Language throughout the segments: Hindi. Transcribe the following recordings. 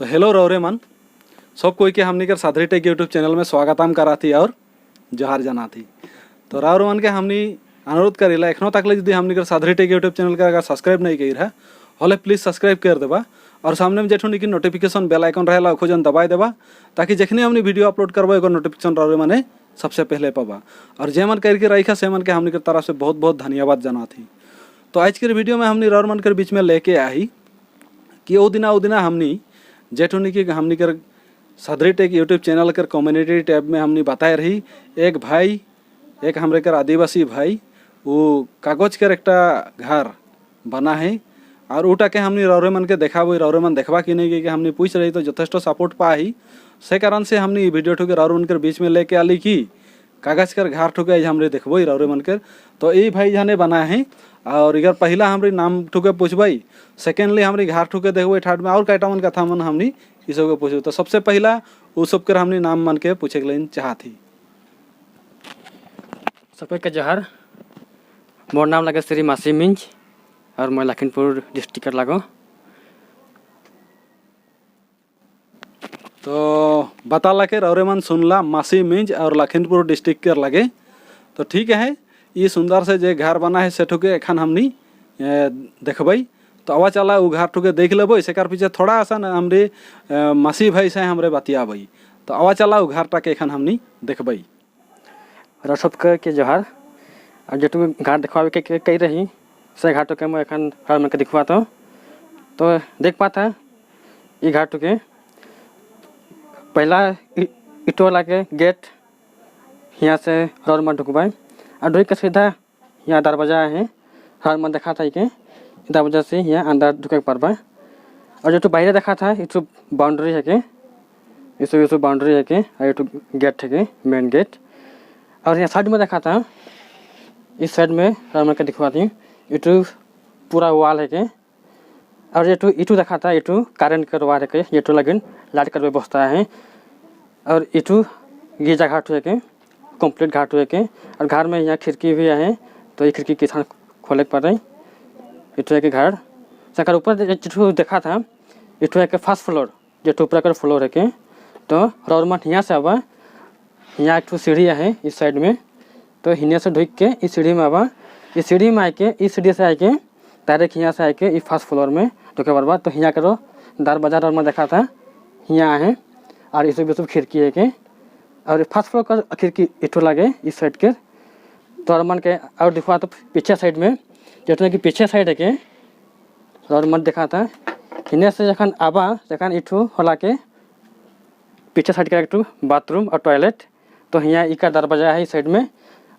तो हेलो रौरे मन सब कोई के हमनी कर सादरी टेक यूट्यूब चैनल में स्वागतम करा थी और जोहार जना थी। तो रौरे मन के हमनी अनुरोध करेला एखनो तक यदि हमनी कर सादरी टेक यूट्यूब चैनल का अगर सब्सक्राइब नहीं करी है हले प्लीज सब्सक्राइब कर देबा और सामने में जेठो निकी नोटिफिकेशन बेल आइकन रहेला ओखो जन दबाई देबा ताकि जखनी हमनी वीडियो अपलोड करबो एगो नोटिफिकेशन रौरे माने सबसे पहले पाबा। और जे मन करके रखा से मन के हमनी कर तरफ से बहुत बहुत धन्यवाद जना थी। तो आज के वीडियो में हमनी रौर मन के बीच में लेके आई कि ओ दिना हमनी जेठो निकी हमनी कर सादरी टेक यूट्यूब चैनल कर कम्युनिटी टैब में हमनी बताए रही एक भाई एक हमरे कर आदिवासी भाई वो कागज कर एक घर बना है और उटा के हमनी रौरे मन के देखा रौरे मन देखबा कि नहीं कि हमनी पूछ रही तो यथेष्ट सपोर्ट पाई से कारण से हमनी वीडियो ठुके रौरे मन के बीच में लेके आली कि कागज कर घर ठुके हमरे देखबो रौरे मन के। तो ये भाई जाने बना है और इधर पहला हमारी नाम ठुके पूछबाई सेकेंडली हमारी घर ठुके देखबो थर्ड में और कैटा मन कथा मन हमनी इस सब पूछो। तो सबसे पहला वो सब कर हमनी नाम मन के पूछे के लिए चाहती। सबके के जोहार मोर नाम लगे श्री मासी मिंज और मैं लखीमपुर डिस्ट्रिक्ट लागो। तो बताला के रौरे मन सुनला मासी मिंज और लखीमपुर डिस्ट्रिक्ट के लगे। तो ठीक है ये सुंदर से जे घर बना है से ठुके एखन हमनी देखबई। तो आवा चला वो घर ठुके देख लेबो इसे कार पीछे थोड़ा आसान हमरे मासी भाई से हमरे बतियाबई। तो आवा चला वो घर टाके एखन हमनी देखबई। और सबके के जोहार और जो तुम घाट दिखवावे के कही रही से घाटों के मैं एखन घर में के दिखवा तो देख पाता ये घाटों के पहला इटो वाला के गेट यहाँ से रोड में ढुकवाए और ढुक के सीधा यहाँ दरवाजा है हर में देखा था कि दरवाजा से यहाँ अंदर ढुके पारबा। और जो बाहर देखा था ये बाउंड्री है के इस बाउंड्री है के और ये गेट है के मेन गेट। और यहाँ साइड में देखा था इस साइड में राम के दिखवाती ये पूरा वाल है के। और ये इटू देखा था ये करेंट कर वार है के ये लगिन लाइट कर व्यवस्था है। और ये गिरजा घाट हुए के कंप्लीट घाट हुए के और घर में यहाँ खिड़की भी है तो ये खिड़की किसान खोले पड़ रही इटू के घर सकर ऊपर जो देखा था इटू के फर्स्ट फ्लोर जो ऊपर का फ्लोर है के। तो रोडमट यहाँ से आवा यहाँ एक सीढ़ी है इस साइड में तो हिने से ढुक के इस सीढ़ी में आवा इस सीढ़ी में आके इस सीढ़ी से आके डायरेक्ट यहाँ से आके इस फर्स्ट फ्लोर में ढुके बर्बाद। तो यहाँ करो दरवाजा में देखा था यहाँ है और इस सब खिड़की है के और फर्स्ट फ्लोर का खिड़की इटो लगे इस साइड के। तो रमन के और दिखवा तो पीछे साइड में जितना कि पीछे साइड है के रमन देखा था हिने से जखन आबा जखन इटू होला के पीछे साइड का एक बाथरूम और टॉयलेट तो यहाँ इका दरवाजा है इस साइड में।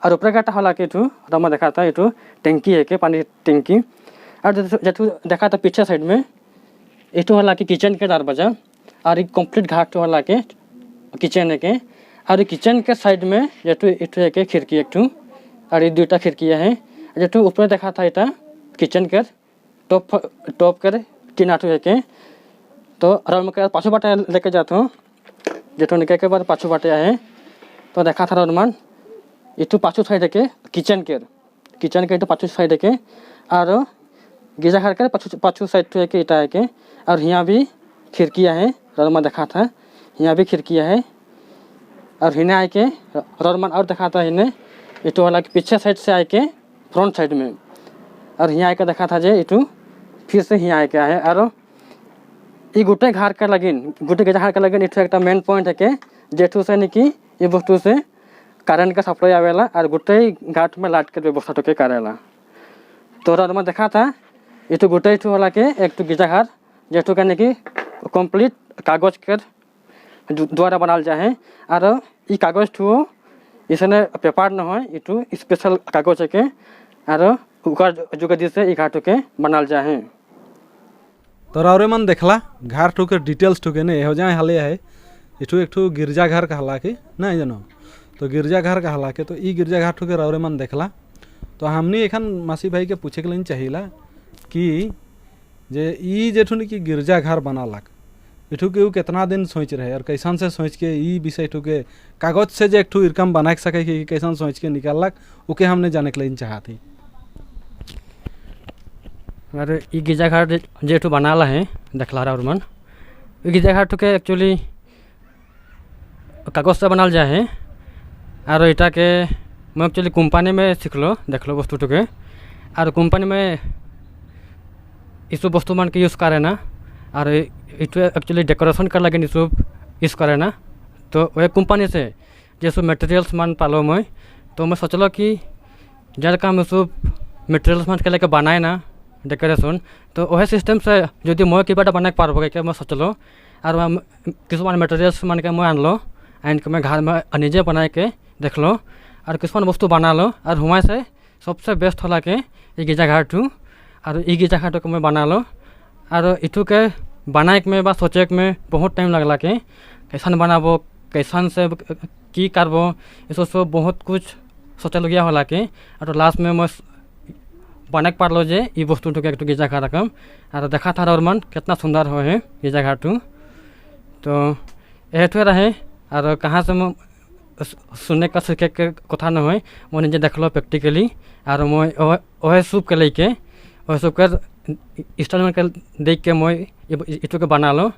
और ऊपर का होला के रमन देखा था इटू टंकी है के पानी टंकी। और जो देखा था पीछे साइड में इटू होला के किचन के दरवाजा और एक कंप्लीट घाट होला के किचन है के। और किचन के साइड में जो इटू है के खिड़की एक और ये दुटा खिड़कियाँ हैं जो ऊपर देखा था इटा किचन के टॉप कर तीन आठू है के। तो रम के पाछू बाटे लेके जाता हूँ जो निकल के बाद पाछू बाटे है तो देखा था रमान इटू पाछू साइड के किचन के इटू पाछू साइड के और गिरजा घर के पाछू साइड है के इटा है के। और यहाँ भी खिड़कियाँ हैं रोडमा देखा था यहाँ भी खिड़कियाँ है। और हिने आए के रोडमान और देखा था हिने इटू वाला के पीछे साइड से आए के फ्रंट साइड में। और यहाँ आके देखा था जे इटू फिर से यहाँ आए के है। और ये गुटे घर का लगिन गुटे गिरजा घर का लगिन इटू एक मेन पॉइंट है के जेठू से निकी ये वस्तु से करेंट का सप्लाई आवेला और गुटे घाट में लाइट के व्यवस्था के करेला। तो रोडमा देखा था इटू गुटे इटू वाला के एक गिरजा घर जेठू के निकी कंप्लीट कागज के द्वारा बनाल जाए। और ये कागज ठू इसने पेपर न हो इटू स्पेशल कागज है के और जुगदी से ये घाटू के बनाल जाए। तो रौरे मन देखला घर ठुके डिटेल्स ठुके ने हो जाए हाले है इठू एक गिरजा घर कहला के नहीं जानो। तो गिरजा घर कहला के तो ई गिरजा घर ठुके रौरे मन देखला। तो हमनी एखन मासी भाई के पूछे के लिए चाहिला कि जे ई जेठुन की गिरजा घर बनालक इठू के कितना दिन सोच रहे और कैसन से सोच के ई विषय ठुके कागज से जे एक इरकम बना सके कि कैसन सोच के निकालक ओके हमने जाने के लिए चाहती। और ये गिरजा घर जेठू बनाला है देखला रहा मन गिरजा घाट के एक्चुअली कागज से बनाल जाए है और इटा के मैं एक्चुअली कंपनी में सीखलो देखलो वस्तु के और कंपनी में इस वस्तु मान के यूज़ करे ना और इट एक्चुअली डेकोरेशन कर लगे इस यूज़ करे ना तो वह कंपनी से जैसे मटेरियल्स मान पालो मैं तो मैं सोचलो कि जर काम सब मटेरियल्स मान के लेके बनाए ना डेकोरेशन तो वह सिस्टम से जो मैं कि बना पार्ब मैं सोचलो और किस मटेरियल्स मान के मैं आनलो आन के मैं घर में निजे बना के देखलो और किस वस्तु बना लो और हुआ से सबसे बेस्ट होला के गिरजा घाट और गिरजा घाट को मैं बना लो और इटू के बनाए में बा सोचे में बहुत टाइम लगला के कैसन बनाबो कैसन से की करबो इसो सब बहुत कुछ सोचलगिया होला के और लास्ट में मैं बना पार्लो जे ई वस्तु एक गिरजा घाट रकम और देखा था और मन कितना सुंदर हो है गिरजा घाट तो यह रहे और कहाँ से सुनने का सीखे के कथा न हो मैं निजे देखलो प्रैक्टिकली और मैं वह सूप के लेके वह सूप कर इंस्टॉलमेंट के देख के मैं इटू के बना लो।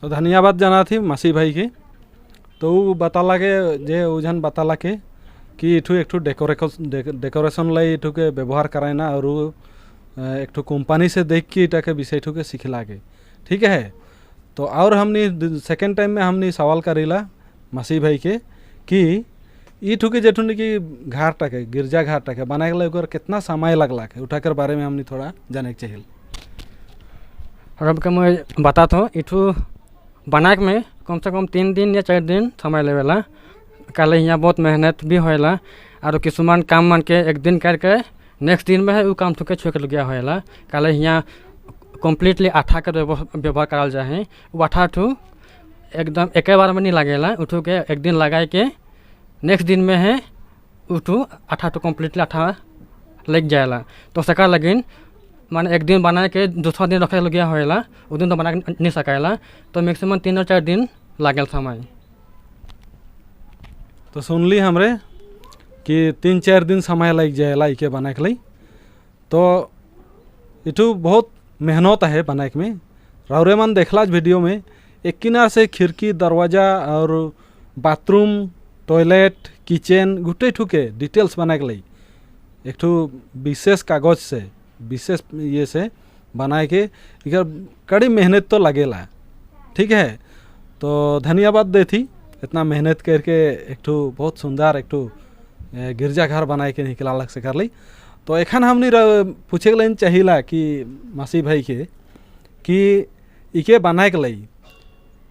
तो धन्यवाद जाना थी मासी भाई के तो वो बताला के जे उजन बताला के कि इठू एक डेकोरेशन लाई इठू के व्यवहार कराए ना और एक कंपनी से देख के इटा के विषय के सीखला के ठीक है। तो और हमने सेकेंड टाइम में हमने सवाल करेला मासी भाई के कि ई ठुके जेठुन की घाट के गिरजा घाट के बनाए के कितना समय लगला के उठा कर बारे में हमने थोड़ा जाने के चाहिए। और अब मैं बताता हूँ इठू बनाए में कम से कम 3 दिन या 4 दिन समय लेवेला कल यहाँ बहुत मेहनत भी होएला और किसुमान काम मान के एक दिन करके नेक्स्ट दिन में है वो काम ठुके छुके लगिया होएला कल यहाँ कम्प्लीटली आठा के व्यवहार कराल जाए वो आठा ठू एकदम एक बार में नहीं लगेला उठू के एक दिन लगाए के नेक्स्ट दिन में है उठू आठा ठू कम्प्लीटली आठा लग जाएला तो सका लगिन माने एक दिन बना के दूसरा दिन रखे लगिया होएला उस दिन तो बना नहीं सकाएला तो मैक्सिमम 3 और 4 दिन लागल समय। तो सुनली हमरे कि 3-4 दिन समय लग जाएला इके बना के तो इठू बहुत मेहनत है बनाए में राउरे मन देखला वीडियो में एक किनार से खिड़की दरवाज़ा और बाथरूम टॉयलेट किचन गुटे ठुके डिटेल्स बनाए के एक ठू विशेष कागज से विशेष ये से बनाए के इधर कड़ी मेहनत तो लगेला ठीक है। तो धन्यवाद दे थी इतना मेहनत करके एक ठू बहुत सुंदर एक ठू गिरजा घर बनाए के निकला अलग से कर ली। तो एखन हमने पूछे के चाहिला कि मासी भाई के कि इके बनाए के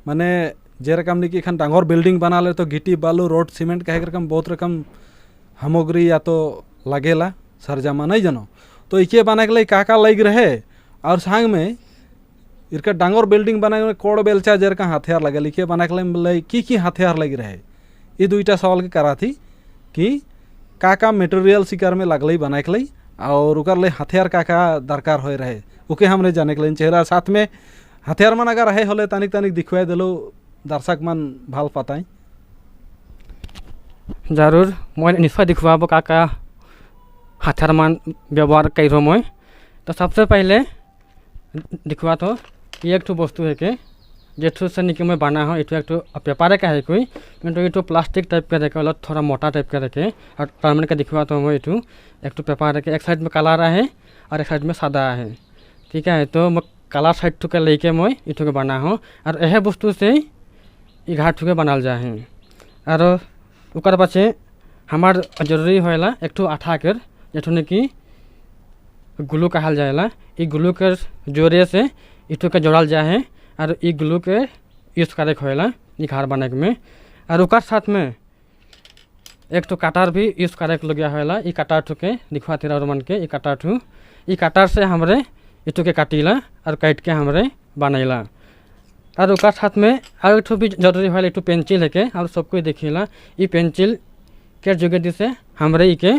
माने जे रकम कि एखन डांगर बिल्डिंग बना ले तो गिट्टी बालू रोड सीमेंट कहे रकम बहुत रकम सामग्री या तो लगेला सरजामा नहीं जानो तो इके बनाए के का लग रहे और संग में इनका डांगर बिल्डिंग बनाए में कोड़ बेलचा जे रकम हथियार लगे इके बनाए के की हथियार लग रहे ये 2टा सवाल के करा थी कि का मटेरियल शिकार में लगल बनाए के और उकर ले हथियार का दरकार हो रहे ओके हमने जाने के चेहरा साथ में हथियार मन अगर रहे होले तनिक तनिक दिखवाई दिलो दर्शक मन भाल पाताई जरूर मैं निश्चय दिखवाबो का हथियार मान व्यवहार करो मैं तो सबसे पहले दिखवा तो ये एक वस्तु है के जेठू से निकल में बना हो इटू एक पेपर का है कोई किंतु इटू प्लास्टिक टाइप का देखे मतलब थोड़ा मोटा टाइप का देखे और टर्मिन का दिखवा तो मैं इटू एक पेपर है एक साइड में काला रहा है और एक साइड में सादा है ठीक है। तो मैं काला साइड ठुके लेके मैं इटू के बना हो और यह वस्तु से ये घाट ठुके बनाल जाए और उकर पाछे हमार जरूरी होएला एक आठा कर जेठू कि ग्लू कहल जाएला ये ग्लू के जोरे से इटू के जोड़ल जाए और ये ग्लू के यूज करे होएला ये घर बने में और उकर साथ में एक तो कटार भी यूज करे लगे होएला ये कटार ठुके दिखवाते और मन के ये कटार से हमरे इटू के काटीला और काट के हमरे बनैला और उकर साथ में और एक भी जरूरी होएला एक पेंसिल है के और सबको देखिला ये पेंसिल के जुगेदी से हमरे के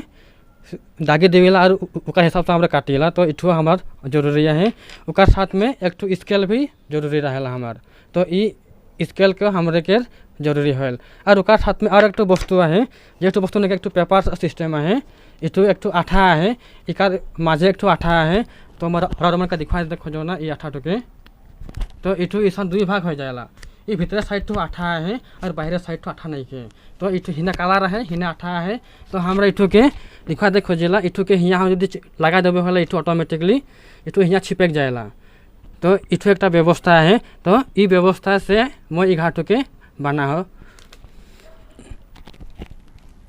दागे देवेला और उका हिसाब से हमारे काटेला तो इठू हमार जरूरी है उकर साथ में एक ठो स्केल भी जरूरी रहेला हमार तो ये स्केल के हमरे के जरूरी होल और उकर साथ में और एक ठो वस्तु है जे ठो वस्तु ने एक ठो पेपर सिस्टम है इठू एक ठो आठा है इकार माझे एक ठो आठा है तो रौर मन के दिखवा देखो जो ना ये आठा टुके तो इठू ईसान दुई भाग हो जाएगा। ये भीतर साइड तो आठा है और बाहर साइड तो आठा नहीं है। तो इठू हिना काला रहे हिना आठा है तो हमरा इठू के दिखवा दे खोजेला इठू के हिया हम यदि लगा देवे होला इठू ऑटोमेटिकली इठू हिया छिपक जाएला। तो इठू एक व्यवस्था है। तो ई व्यवस्था से मैं ई घाटू के बना हो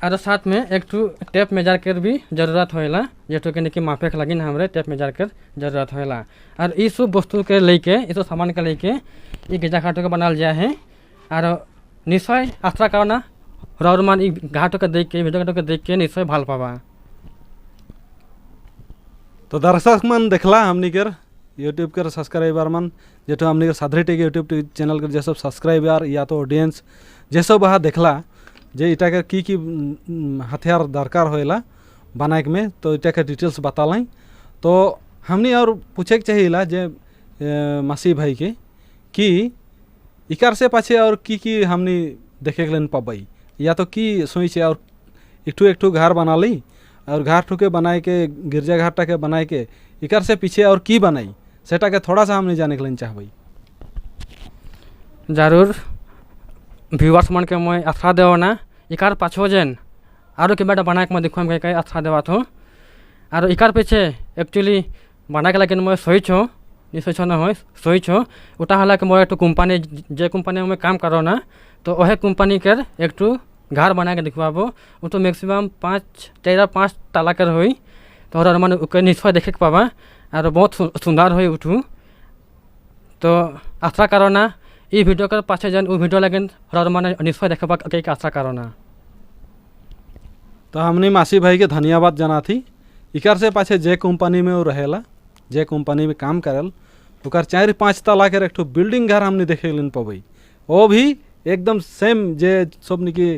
और साथ में एक ठू टेप मेजर कर भी जरूरत होएला जेठू के निकी मापे के लगी हमरे टेप मेजर कर जरूरत होएला। और ई सब वस्तु के लेके ई सब सामान के लेके ई गिरजा घाटो के बनाल जाए है। और निश्चय आस्था करना रौर मान ई घाटो के देख के वीडियो घाटो के देख के निश्चय भाल पावा। तो दर्शक मन देखला हमनी कर यूट्यूब कर सब्सक्राइबर मन जेठो हमनी कर साधरी टेक यूट्यूब चैनल कर जे सब सब्सक्राइबर या तो ऑडियंस जे सब वहाँ देखला जे इटा के की हथियार दरकार होएला बनाए में तो इटा के डिटेल्स बतालाई। तो हमनी और पूछे के चाहिए जे मसीह भाई के कि इकार से पाछे और की हमनी देखे के पाबई या तो की सोचे और एक ठू घर बना ली और घर ठुके बनाए के गिरजा घाट के बनाए के इकार से पीछे और की बनाई सेटा के थोड़ा सा हमने जाने के लिए चाहबई। जरूर व्यूअर्स मन के मैं आस्था देव ना इकार पाछो जेन आरो के बेटा बना के मैं देखो कहीं आस्था देवा तो और इकार पीछे एक्चुअली बना के लेकिन मैं सही छो निश्चय छो ना हो सही छो उटा हला कि मैं एक कंपनी जे कंपनी में काम करो ना तो वह कंपनी के एक ठू घर बना के दिखवाबो वो तो मैक्सिमम 5 ताला कर हुई तो और मन निश्चय देखे के पावा और बहुत सुंदर हुई उठू। तो आशा करो ना ये वीडियो कर पाछे जन वो वीडियो लगे और मन निश्चय देखे पा कई आशा करो ना। तो हमने मासी भाई के धन्यवाद जना थी इकार से पाछे जे कंपनी में वो रहेला जे कंपनी में काम करल ओकर 4-5 ताला के एक बिल्डिंग घर हमने देखे लेन पबई वो भी एकदम सेम जे सब निकी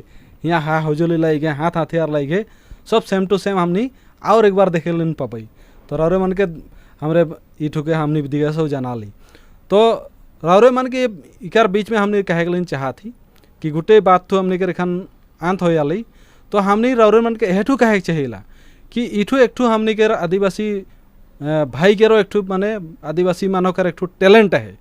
यहाँ हा हजोली लाई गए हाथ हथियार लाई गए सब सेम टू सेम हमनी और एक बार देखे लेन पबई। तो रौरे मन के हमरे ई ठुके हमने दिगा सब जाना ली। तो रौरे मन के इकार बीच में हमने कहे लेन चाहा थी कि गुटे बात तो हमने के रेखन अंत हो जाली। तो हमने रौरे मन के एठू कहे चाहिए कि इठू एक ठू हमने के आदिवासी भाई के एक ठू माने आदिवासी मानव का एक ठू टैलेंट है।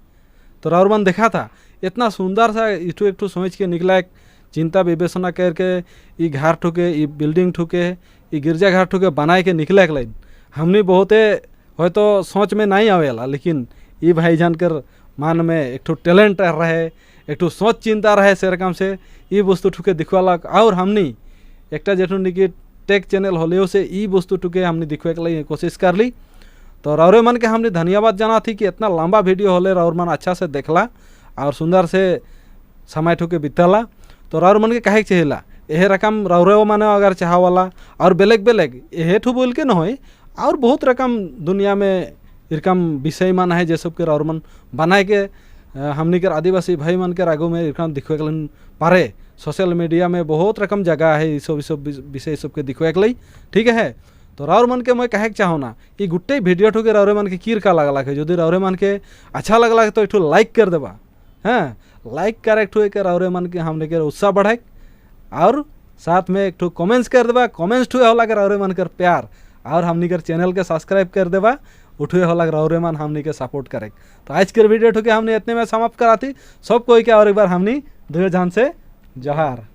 तो रौर मन देखा था इतना सुंदर सा इठू एक ठू सोच के निकला एक चिंता विवेचना करके ई घर ठुके ई बिल्डिंग ठुके ई गिरजा घर ठुके बनाए के निकले के लाइन हमने बहुते हो तो सोच में नहीं आवेला लेकिन ई भाई जानकर मान में एक ठू टैलेंट रहे एक ठू सोच चिंता रहे से रकम से ई वस्तु ठुके दिखवाला और हमनी एक जेठू निकी टेक चैनल होलियो से ई वस्तु ठुके हमने दिखवे के लिए कोशिश कर ली। तो रौरे मन के हमने धन्यवाद जाना थी कि इतना लंबा वीडियो होले रौर मन अच्छा से देखला और सुंदर से समय ठुके बितला। तो रौर मन के कहे चाहिए यह रकम रौरे माने अगर चाहवाला और बेलेग बेलेग यह ठू बोल के न हो और बहुत रकम दुनिया में इरकम विषय मन है जे सब के रौर मन बनाए के हमनी के आदिवासी भाई मन के आगू में इरकम दिखवे के पारे सोशल मीडिया में बहुत रकम जगह है सब विषय सबके दिखवे के लिए ठीक है। तो रौर मन के मैं कहे चाहो ना ये गुट्टे वीडियो ठुके रौरे मन के कीर का लगला है जो रौरे मन के अच्छा लगला तो एक लाइक कर देबा हाँ लाइक कर एक ठू रौरे मन के हमने के उत्साह बढ़ाए और साथ में एक ठू कमेंट्स कर देबा कमेंट्स ठुए होला के रौरे मन कर प्यार और हमनी कर चैनल के सब्सक्राइब कर देबा उठुए होला रौरे मन हमनी के सपोर्ट करे। तो आज के वीडियो ठुके हमने इतने में समाप्त करा थी सब कोई के और एक बार हमनी दुए जान से जोहार।